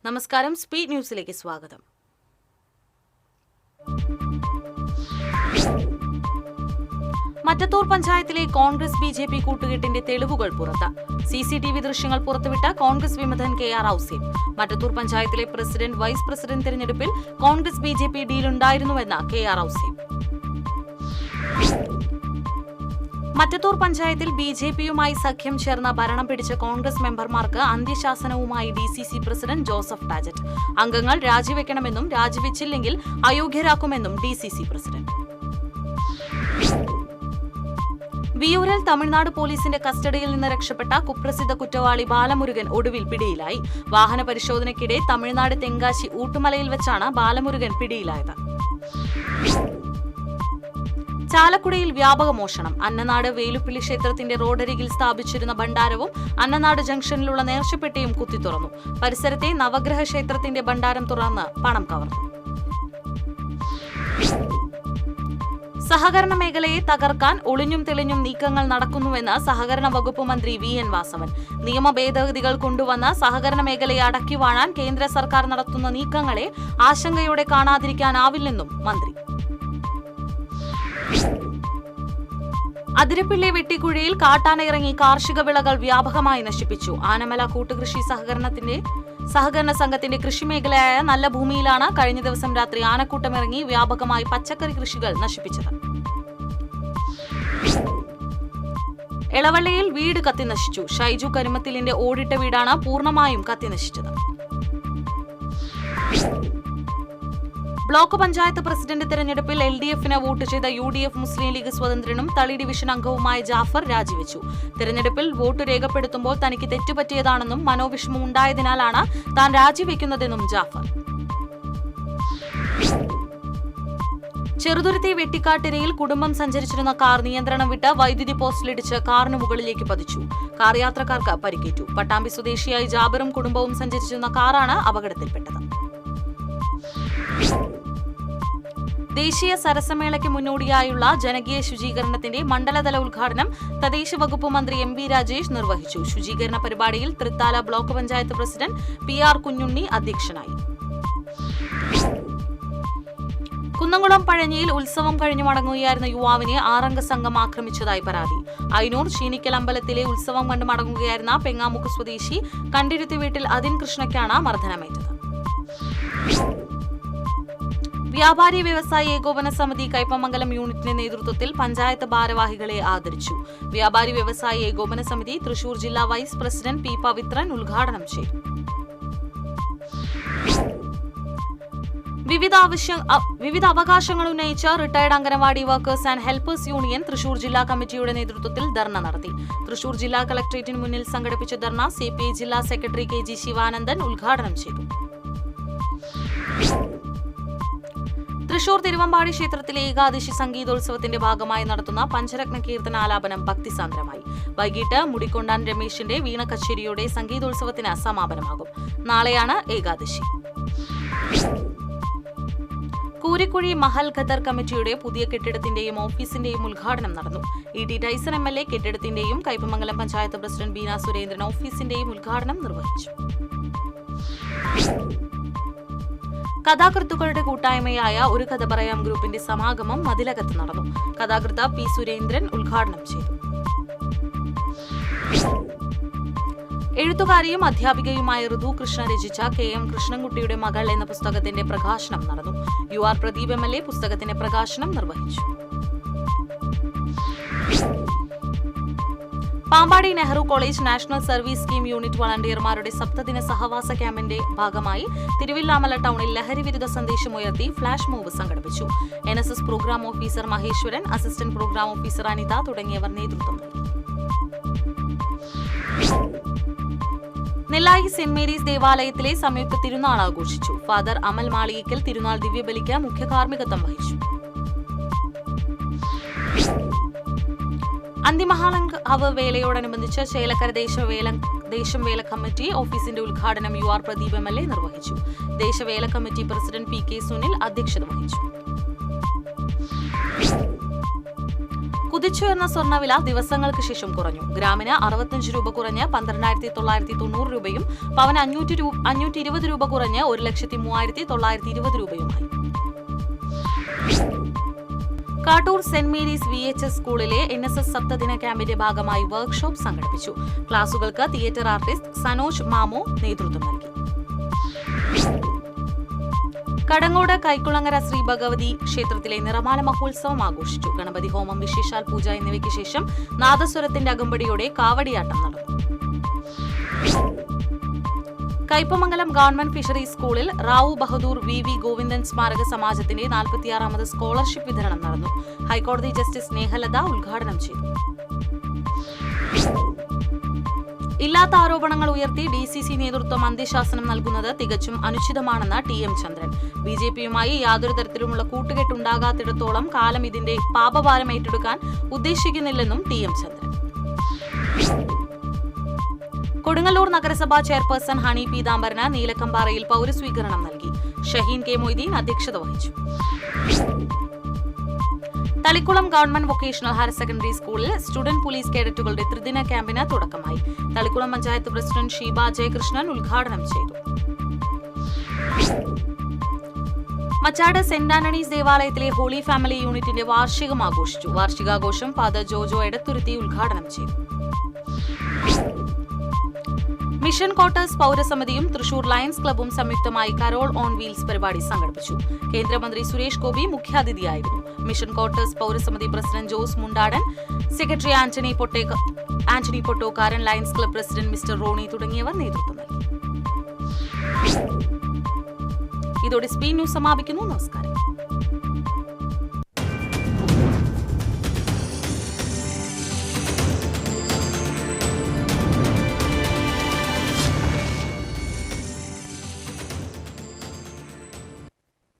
നമസ്കാരം, സ്പീഡ് ന്യൂസിലേക്ക് സ്വാഗതം. മറ്റത്തൂർ പഞ്ചായത്തിലെ കോൺഗ്രസ് ബി.ജെ.പി. കൂട്ടുകെട്ടിന്റെ തെളിവുകൾ പുറത്ത്. CCTV ദൃശ്യങ്ങൾ പുറത്തുവിട്ട കോൺഗ്രസ് വിമതൻ KR ഔസേപ്പ്. മറ്റത്തൂർ പഞ്ചായത്തിലെ പ്രസിഡന്റ്, വൈസ് പ്രസിഡന്റ് തെരഞ്ഞെടുപ്പിൽ കോൺഗ്രസ് ബി.ജെ.പി. ഡീലുണ്ടായിരുന്നുവെന്ന് KR ഔസേപ്പ്. മറ്റത്തൂർ പഞ്ചായത്തിൽ ബി.ജെ.പിയുമായി സഖ്യം ചേർന്ന ഭരണം പിടിച്ച കോൺഗ്രസ് മെമ്പർമാർക്ക് അന്ത്യശാസനവുമായി DCC പ്രസിഡന്റ് ജോസഫ് ടാജറ്റ്. അംഗങ്ങൾ രാജിവെക്കണമെന്നും രാജിവെച്ചില്ലെങ്കിൽ അയോഗ്യരാക്കുമെന്നും DCC പ്രസിഡന്റ്. വിയൂരിൽ തമിഴ്നാട് പോലീസിന്റെ കസ്റ്റഡിയിൽ നിന്ന് രക്ഷപ്പെട്ട കുപ്രസിദ്ധ കുറ്റവാളി ബാലമുരുകൻ ഒടുവിൽ പിടിയിലായി. വാഹന പരിശോധനയ്ക്കിടെ തമിഴ്നാട് തെങ്കാശി ഊട്ടുമലയിൽ വെച്ചാണ് ബാലമുരുകൻ പിടിയിലായത്. ചാലക്കുടിയിൽ വ്യാപക മോഷണം. അന്നനാട് വേലുപ്പിള്ളി ക്ഷേത്രത്തിന്റെ റോഡരികിൽ സ്ഥാപിച്ചിരുന്ന ഭണ്ഡാരവും അന്നനാട് ജംഗ്ഷനിലുള്ള നേർച്ചപ്പെട്ടിയും കുത്തിത്തുറന്നു. പരിസരത്തെ നവഗ്രഹ ക്ഷേത്രത്തിന്റെ ഭണ്ഡാരം തുറന്ന് പണം കവർന്നു. സഹകരണ മേഖലയെ തകർക്കാൻ ഒളിഞ്ഞും തെളിഞ്ഞും നീക്കങ്ങൾ നടക്കുന്നുവെന്ന് സഹകരണ വകുപ്പ് മന്ത്രി VN വാസവൻ. നിയമ ഭേദഗതികൾ കൊണ്ടുവന്ന സഹകരണ മേഖലയെ അടക്കി വാഴാൻ കേന്ദ്ര സർക്കാർ നടത്തുന്ന നീക്കങ്ങളെ ആശങ്കയോടെ കാണാതിരിക്കാനാവില്ലെന്നും മന്ത്രി. അതിരപ്പിള്ളി വെട്ടിക്കുഴിയിൽ കാട്ടാന ഇറങ്ങി കാർഷിക വിളകൾ വ്യാപകമായി നശിപ്പിച്ചു. ആനമല കൂട്ടുകൃഷി സഹകരണ സംഘത്തിന്റെ കൃഷിമേഖലയായ നല്ല ഭൂമിയിലാണ് കഴിഞ്ഞ ദിവസം രാത്രി ആനക്കൂട്ടമിറങ്ങി വ്യാപകമായി പച്ചക്കറി കൃഷികൾ നശിപ്പിച്ചത്. എളവള്ളിയിൽ വീട് കത്തിനശിച്ചു. ഷൈജു കരുമത്തിലിന്റെ ഓടിട്ട വീടാണ് പൂർണ്ണമായും കത്തിനശിച്ചത്. ബ്ലോക്ക് പഞ്ചായത്ത് പ്രസിഡന്റ് തെരഞ്ഞെടുപ്പിൽ LDFന് വോട്ട് ചെയ്ത UDF മുസ്ലിം ലീഗ് സ്വതന്ത്രനും തളി ഡിവിഷൻ അംഗവുമായ ജാഫർ രാജിവെച്ചു. തെരഞ്ഞെടുപ്പിൽ വോട്ട് രേഖപ്പെടുത്തുമ്പോൾ തനിക്ക് തെറ്റുപറ്റിയതാണെന്നും മനോവിഷമം ഉണ്ടായതിനാലാണ് താൻ രാജിവെക്കുന്നതെന്നും ജാഫർ. ചെറുതുരുത്തി വെട്ടിക്കാട്ടിരയിൽ കുടുംബം സഞ്ചരിച്ചിരുന്ന കാർ നിയന്ത്രണം വിട്ട് വൈദ്യുതി പോസ്റ്റിലിടിച്ച് കാറിന് മുകളിലേക്ക് പതിച്ചു. കാർ യാത്രക്കാർക്ക് പരിക്കേറ്റു. പട്ടാമ്പി സ്വദേശിയായി ജാബിറും കുടുംബവും സഞ്ചരിച്ചിരുന്ന കാറാണ് അപകടത്തിൽപ്പെട്ടത്. ദേശീയ സരസമേളയ്ക്ക് മുന്നോടിയായുള്ള ജനകീയ ശുചീകരണത്തിന്റെ മണ്ഡലതല ഉദ്ഘാടനം തദ്ദേശ വകുപ്പ് മന്ത്രി MV രാജേഷ് നിർവഹിച്ചു. ശുചീകരണ പരിപാടിയിൽ Thrithala block panchayat president PR Kunjunni അധ്യക്ഷനായി. കുന്നംകുളം പഴഞ്ഞിയിൽ ഉത്സവം കഴിഞ്ഞു മടങ്ങുകയായിരുന്ന യുവാവിനെ 6-അംഗ സംഘം ആക്രമിച്ചതായി പരാതി. അയനൂർ ചീനിക്കൽ അമ്പലത്തിലെ ഉത്സവം കണ്ടു മടങ്ങുകയായിരുന്ന പെങ്ങാമുക്ക് സ്വദേശി കണ്ടിരുത്തി വീട്ടിൽ അതിൻ കൃഷ്ണയ്ക്കാണ് മർദ്ദനമേറ്റത്. വ്യാപാരി വ്യവസായി ഏകോപന സമിതി കയ്പമംഗലം യൂണിറ്റിന്റെ നേതൃത്വത്തിൽ പഞ്ചായത്ത് ഭാരവാഹികളെ ആദരിച്ചു. വ്യാപാരി വ്യവസായി ഏകോപന സമിതി തൃശൂർ ജില്ലാ വൈസ് പ്രസിഡന്റ് P പവിത്രൻ ഉദ്ഘാടനം ചെയ്തു. വിവിധ അവകാശങ്ങൾ ഉന്നയിച്ച് retired anganwadi workers and helpers union Thrissur ജില്ലാ കമ്മിറ്റിയുടെ നേതൃത്വത്തിൽ ധർണ നടത്തി. തൃശൂർ ജില്ലാ കളക്ടറേറ്റിന് മുന്നിൽ സംഘടിപ്പിച്ച ധർണ CPI ജില്ലാ സെക്രട്ടറി KG ശിവാനന്ദൻ ഉദ്ഘാടനം ചെയ്തു. തൃശൂർ തിരുവമ്പാടി ക്ഷേത്രത്തിലെ ഏകാദശി സംഗീതോത്സവത്തിന്റെ ഭാഗമായി നടത്തുന്ന പഞ്ചരത്ന കീർത്തനാലാപനം ഭക്തിസാന്ദ്രമായി. വൈകിട്ട് മുടിക്കൊണ്ടാൻ രമേശിന്റെ വീണ കച്ചേരിയോടെ സംഗീതോത്സവത്തിന് സമാപനമാകും. നാളെയാണ് ഏകാദശി. കൂരിക്കുഴി മഹൽ ഖദർ കമ്മിറ്റിയുടെ പുതിയ കെട്ടിടത്തിന്റെയും ഓഫീസിന്റെയും ഉദ്ഘാടനം നടന്നു. ET ടൈസൺ MLA കെട്ടിടത്തിന്റെയും കയ്പമംഗലം പഞ്ചായത്ത് പ്രസിഡന്റ് ബീന സുരേന്ദ്രൻ ഓഫീസിന്റെയും ഉദ്ഘാടനം നിർവഹിച്ചു. കഥാകൃത്തുക്കളുടെ കൂട്ടായ്മയായ ഒരു കഥ പറയാം ഗ്രൂപ്പിന്റെ സമാഗമം മതിലകത്ത് നടന്നു. കഥാകൃത്ത് P സുരേന്ദ്രൻ ഉദ്ഘാടനം ചെയ്തു. എഴുത്തുകാരിയും അധ്യാപികയുമായ ഋതു കൃഷ്ണ രചിച്ച KM കൃഷ്ണൻകുട്ടിയുടെ മകൾ എന്ന പുസ്തകത്തിന്റെ പ്രകാശനം നടന്നു. UR പ്രദീപ് MLA പുസ്തകത്തിന്റെ പ്രകാശനം നിർവഹിച്ചു. Pampady Nehru college national service scheme unit വളണ്ടിയർമാരുടെ സപ്തദിന സഹവാസ ക്യാമ്പിന്റെ ഭാഗമായി തിരുവില്ലാമല ടൗണിൽ ലഹരി വിരുദ്ധ സന്ദേശമുയർത്തി ഫ്ലാഷ് മൂവ് സംഘടിപ്പിച്ചു. NSS programme officer Maheswaran, assistant programme officer Anitha തുടങ്ങിയവർ നേതൃത്വം നൽകി. നെല്ലായി സെന്റ് മേരീസ് ദേവാലയത്തിലെ സംയുക്ത തിരുനാൾ ആഘോഷിച്ചു. ഫാദർ അമൽ മാളികയ്ക്കൽ തിരുനാൾ ദിവ്യബലിക്ക് മുഖ്യ കാർമ്മികത്വം വഹിച്ചു. അന്തിമഹാളങ്കാവ് വേലയോടനുബന്ധിച്ച് ചേലക്കര ദേശം വേല കമ്മിറ്റി ഓഫീസിന്റെ ഉദ്ഘാടനം UR പ്രദീപ് MLA നിർവഹിച്ചു. ദേശവേല കമ്മിറ്റി പ്രസിഡന്റ് PK സുനിൽ അധ്യക്ഷത വഹിച്ചു. കുതിച്ചുയർന്ന സ്വർണ്ണവില ദിവസങ്ങൾക്ക് ശേഷം കുറഞ്ഞു. ഗ്രാമിന് 65 രൂപ കുറഞ്ഞ് 12,990 രൂപയും പവന് 520 രൂപ കുറഞ്ഞ് 1,03,920 രൂപയുമായി. കാട്ടൂർ സെന്റ് മേരീസ് VHS സ്കൂളിലെ NSS സപ്തദിന ക്യാമ്പിന്റെ ഭാഗമായി വർക്ക്ഷോപ്പ് സംഘടിപ്പിച്ചു. ക്ലാസുകൾക്ക് തിയേറ്റർ ആർട്ടിസ്റ്റ് സനോജ് മാമോ നേതൃത്വം നൽകി. കടങ്ങോട് കൈക്കുളങ്ങര ശ്രീ ഭഗവതി ക്ഷേത്രത്തിലെ നിറമാല മഹോത്സവം ആഘോഷിച്ചു. ഗണപതി ഹോമം, വിശേഷാൽ പൂജ എന്നിവയ്ക്ക് ശേഷം നാദസ്വരത്തിന്റെ അകമ്പടിയോടെ കാവടിയാട്ടം നടന്നു. കയ്പമംഗലം ഗവൺമെന്റ് ഫിഷറീസ് സ്കൂളിൽ റാവു ബഹദൂർ VV ഗോവിന്ദൻ സ്മാരക സമാജത്തിന്റെ 46ാമത് സ്കോളർഷിപ്പ് വിതരണം നടന്നു. ഹൈക്കോടതി ജസ്റ്റിസ് സ്നേഹലത ഉദ്ഘാടനം ചെയ്തു. ഇല്ലാത്ത ആരോപണങ്ങൾ ഉയർത്തി DCC നേതൃത്വം അന്ത്യശാസനം നൽകുന്നത് തികച്ചും അനുചിതമാണെന്ന് TM ചന്ദ്രൻ. BJPയുമായി യാതൊരു തരത്തിലുമുള്ള കൂട്ടുകെട്ടുണ്ടാകാത്തിടത്തോളം കാലം ഇതിന്റെ പാപഭാരം ഏറ്റെടുക്കാൻ ഉദ്ദേശിക്കുന്നില്ലെന്നും TM ചന്ദ്രൻ. കൊടുങ്ങല്ലൂർ നഗരസഭാ ചെയർപേഴ്സൺ ഹണി പീതാംബരന് നീലക്കമ്പാറയിൽ പൗരസ്വീകരണം നൽകി. ഷഹീൻ K. മൊയ്തീൻ അധ്യക്ഷത വഹിച്ചു. Thalikulam government vocational higher secondary സ്കൂളിൽ സ്റ്റുഡന്റ് പോലീസ് കേഡറ്റുകളുടെ ത്രിദിന ക്യാമ്പിന് തുടക്കമായി. തളിക്കുളം പഞ്ചായത്ത് പ്രസിഡന്റ് ഷീബ ജയകൃഷ്ണൻ ഉദ്ഘാടനം ചെയ്തു. മച്ചാട് സെന്റ് ആന്റണീസ് ദേവാലയത്തിലെ ഹോളി ഫാമിലി യൂണിറ്റിന്റെ വാർഷികം ആഘോഷിച്ചു. വാർഷികാഘോഷം ഫാദർ ജോജോ എടത്തുരുത്തി ഉദ്ഘാടനം ചെയ്തു. മിഷൻ ക്വാർട്ടേഴ്സ് പൗരസമിതിയും തൃശൂർ ലയൺസ് ക്ലബ്ബും സംയുക്തമായി കരോൾ ഓൺ വീൽസ് പരിപാടി സംഘടിപ്പിച്ചു. കേന്ദ്രമന്ത്രി സുരേഷ് ഗോപി മുഖ്യാതിഥിയായിരുന്നു. മിഷൻ ക്വാർട്ടേഴ്സ് പൗരസമിതി president Jose Mundadan, secretary Antony Pottokkaran, lions club president mister Roni തുടങ്ങിയവർ നേതൃത്വം നൽകി. ഇതോടെ സ്പീഡ് ന്യൂസ് സമാപിക്കുന്നു. നമസ്കാരം.